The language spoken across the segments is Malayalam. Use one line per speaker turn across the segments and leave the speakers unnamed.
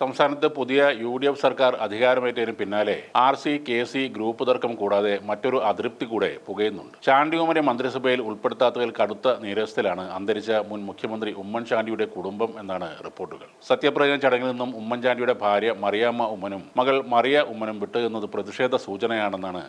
സംസ്ഥാനത്ത് പുതിയ UDF സർക്കാർ അധികാരമേറ്റതിന് പിന്നാലെ RC-KC ഗ്രൂപ്പ് തർക്കം കൂടാതെ മറ്റൊരു അതൃപ്തി കൂടെ പുകയുന്നുണ്ട്. ചാണ്ടി ഉമ്മനെ മന്ത്രിസഭയിൽ ഉൾപ്പെടുത്താത്തതിൽ കടുത്ത നീരസത്തിലാണ് അന്തരിച്ച മുൻ മുഖ്യമന്ത്രി ഉമ്മൻചാണ്ടിയുടെ കുടുംബം എന്നാണ് റിപ്പോർട്ടുകൾ. സത്യപ്രതിജ്ഞ ചടങ്ങിൽ നിന്നും ഉമ്മൻചാണ്ടിയുടെ ഭാര്യ മറിയാമ്മ ഉമ്മനും മകൾ മറിയ ഉമ്മനും വിട്ടുനിന്നത് പ്രതിഷേധ സൂചനയാണെന്നാണ്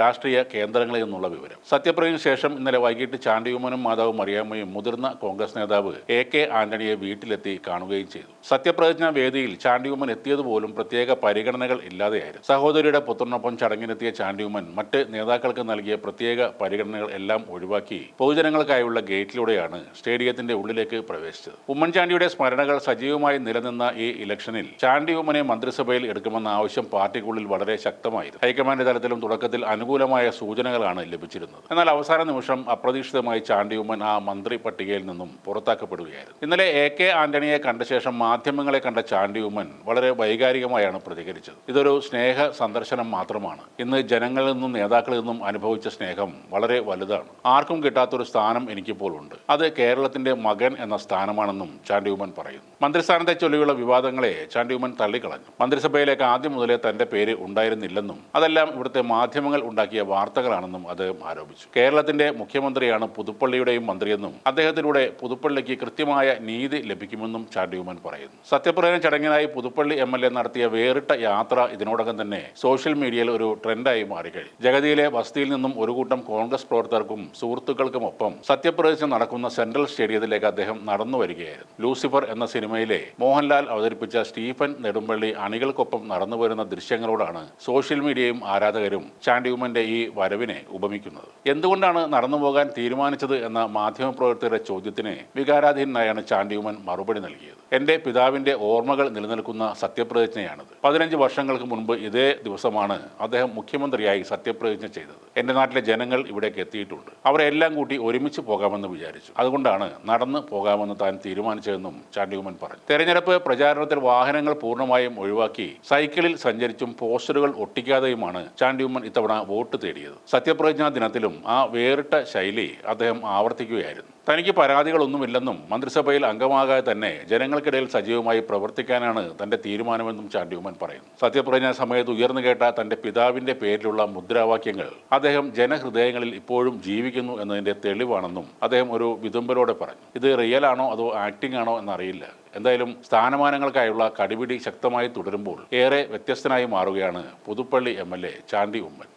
രാഷ്ട്രീയ കേന്ദ്രങ്ങളിൽ നിന്നുള്ള വിവരം. സത്യപ്രതിജ്ഞയ്ക്ക് ശേഷം ഇന്നലെ വൈകിട്ട് ചാണ്ടി ഉമ്മനും മാതാവ് മറിയാമ്മയും മുതിർന്ന കോൺഗ്രസ് നേതാവ് AK ആന്റണിയെ വീട്ടിലെത്തി കാണുകയും ചെയ്തു. സത്യപ്രതിജ്ഞാ വേദിയിൽ ചാണ്ടി ഉമ്മൻ എത്തിയതുപോലും പ്രത്യേക പരിഗണനകൾ ഇല്ലാതെയായിരുന്നു. സഹോദരിയുടെ പുത്രനൊപ്പം ചടങ്ങിനെത്തിയ ചാണ്ടി ഉമ്മൻ മറ്റ് നേതാക്കൾക്ക് നൽകിയ പ്രത്യേക പരിഗണനകൾ എല്ലാം ഒഴിവാക്കി പൊതുജനങ്ങൾക്കായുള്ള ഗേറ്റിലൂടെയാണ് സ്റ്റേഡിയത്തിന്റെ ഉള്ളിലേക്ക് പ്രവേശിച്ചത്. ഉമ്മൻചാണ്ടിയുടെ സ്മരണകൾ സജീവമായി നിലനിന്ന ഈ ഇലക്ഷനിൽ ചാണ്ടി ഉമ്മനെ മന്ത്രിസഭയിൽ എടുക്കുമെന്ന ആവശ്യം പാർട്ടിക്കുള്ളിൽ വളരെ ശക്തമായിരുന്നു. ഹൈക്കമാൻഡ് തലത്തിലും തുടക്കത്തിൽ അനുകൂലമായ സൂചനകളാണ് ലഭിച്ചിരുന്നത്. എന്നാൽ അവസാന നിമിഷം അപ്രതീക്ഷിതമായി ചാണ്ടി ഉമ്മൻ ആ മന്ത്രി പട്ടികയിൽ നിന്നും പുറത്താക്കപ്പെടുകയായിരുന്നു. ഇന്നലെ AK ആന്റണിയെ കണ്ട ശേഷം മാധ്യമങ്ങളെ കണ്ട ചാണ്ടി ഉമ്മൻ വളരെ വൈകാരികമായാണ് പ്രതികരിച്ചത്. ഇതൊരു സ്നേഹ സന്ദർശനം മാത്രമാണ്. ഇന്ന് ജനങ്ങളിൽ നിന്നും നേതാക്കളിൽ നിന്നും അനുഭവിച്ച സ്നേഹം വളരെ വലുതാണ്. ആർക്കും കിട്ടാത്തൊരു സ്ഥാനം എനിക്കിപ്പോൾ ഉണ്ട്. അത് കേരളത്തിന്റെ മകൻ എന്ന സ്ഥാനമാണെന്നും ചാണ്ടി ഉമ്മൻ പറയുന്നു. മന്ത്രിസ്ഥാനത്തെ ചൊല്ലിയുള്ള വിവാദങ്ങളെ ചാണ്ടി ഉമ്മൻ തള്ളിക്കളഞ്ഞു. മന്ത്രിസഭയിലേക്ക് ആദ്യം മുതലേ തന്റെ പേര് ഉണ്ടായിരുന്നില്ലെന്നും അതെല്ലാം ഇവിടുത്തെ മാധ്യമങ്ങൾ ഉണ്ടാക്കിയ വാർത്തകളാണെന്നും അദ്ദേഹം ആരോപിച്ചു. കേരളത്തിന്റെ മുഖ്യമന്ത്രിയാണ് പുതുപ്പള്ളിയുടെയും മന്ത്രിയെന്നും അദ്ദേഹത്തിലൂടെ പുതുപ്പള്ളിക്ക് കൃത്യമായ നീതി ലഭിക്കുമെന്നും ചാണ്ടി ഉമ്മൻ പറയുന്നു. സത്യപ്രതിജ്ഞ ചടങ്ങിനായി പുതുപ്പള്ളി MLA നടത്തിയ വേറിട്ട യാത്ര ഇതിനോടകം തന്നെ സോഷ്യൽ മീഡിയയിൽ ഒരു ട്രെൻഡായി മാറിക്കഴിഞ്ഞു. ജഗതിയിലെ വസതിയിൽ നിന്നും ഒരു കൂട്ടം കോൺഗ്രസ് പ്രവർത്തകർക്കും സുഹൃത്തുക്കൾക്കുമൊപ്പം സത്യപ്രതിജ്ഞ നടക്കുന്ന സെൻട്രൽ സ്റ്റേഡിയത്തിലേക്ക് അദ്ദേഹം നടന്നു വരികയായിരുന്നു. ലൂസിഫർ എന്ന സിനിമയിലെ മോഹൻലാൽ അവതരിപ്പിച്ച സ്റ്റീഫൻ നെടുമ്പള്ളി അണികൾക്കൊപ്പം നടന്നു വരുന്ന ദൃശ്യങ്ങളോടാണ് സോഷ്യൽ മീഡിയയും ആരാധകരും ചാണ്ടി ഉമ്മന്റെ ഈ വരവിനെ ഉപമിക്കുന്നത്. എന്തുകൊണ്ടാണ് നടന്നു പോകാൻ തീരുമാനിച്ചത് എന്ന മാധ്യമപ്രവർത്തകരുടെ ചോദ്യത്തിന് വികാരാധീനായാണ് ചാണ്ടി ഉമ്മൻ മറുപടി നൽകിയത്. എന്റെ പിതാവിന്റെ ഓർമ്മകൾ നിലനിൽക്കുന്ന സത്യപ്രതിജ്ഞയാണിത്. 15 വർഷങ്ങൾക്ക് മുൻപ് ഇതേ ദിവസമാണ് അദ്ദേഹം മുഖ്യമന്ത്രിയായി സത്യപ്രതിജ്ഞ ചെയ്തത്. എന്റെ നാട്ടിലെ ജനങ്ങൾ ഇവിടേക്ക് എത്തിയിട്ടുണ്ട്. അവരെല്ലാം കൂട്ടി ഒരുമിച്ച് പോകാമെന്ന് വിചാരിച്ചു. അതുകൊണ്ടാണ് നടന്നു പോകാമെന്ന് താൻ തീരുമാനിച്ചതെന്നും ചാണ്ടി ഉമ്മൻ പറഞ്ഞു. തെരഞ്ഞെടുപ്പ് പ്രചാരണത്തിൽ വാഹനങ്ങൾ പൂർണ്ണമായും ഒഴിവാക്കി സൈക്കിളിൽ സഞ്ചരിച്ചും പോസ്റ്ററുകൾ ഒട്ടിക്കാതെയുമാണ് ചാണ്ടി ഉമ്മൻ ഇത്തവണ വോട്ട് തേടിയത്. സത്യപ്രതിജ്ഞാ ദിനത്തിലും ആ വേറിട്ട ശൈലി അദ്ദേഹം ആവർത്തിക്കുകയായിരുന്നു. തനിക്ക് പരാതികളൊന്നുമില്ലെന്നും മന്ത്രിസഭയിൽ അംഗമാകാതെ തന്നെ ജനങ്ങൾക്കിടയിൽ സജീവമായി പ്രവർത്തിക്കാനാണ് തന്റെ തീരുമാനമെന്നും ചാണ്ടി ഉമ്മൻ പറയുന്നു. സത്യപ്രതിജ്ഞാ സമയത്ത് ഉയർന്നു കേട്ട തന്റെ പിതാവിന്റെ പേരിലുള്ള മുദ്രാവാക്യങ്ങൾ അദ്ദേഹം ജനഹൃദയങ്ങളിൽ ഇപ്പോഴും ജീവിക്കുന്നു എന്നതിന്റെ തെളിവാണെന്നും അദ്ദേഹം ഒരു വിതുമ്പലോടെ പറഞ്ഞു. ഇത് റിയലാണോ അതോ ആക്ടിംഗ് ആണോ എന്നറിയില്ല. എന്തായാലും സ്ഥാനമാനങ്ങൾക്കായുള്ള കടിപിടി ശക്തമായി തുടരുമ്പോൾ ഏറെ വ്യത്യസ്തനായി മാറുകയാണ് പുതുപ്പള്ളി MLA ചാണ്ടി ഉമ്മൻ.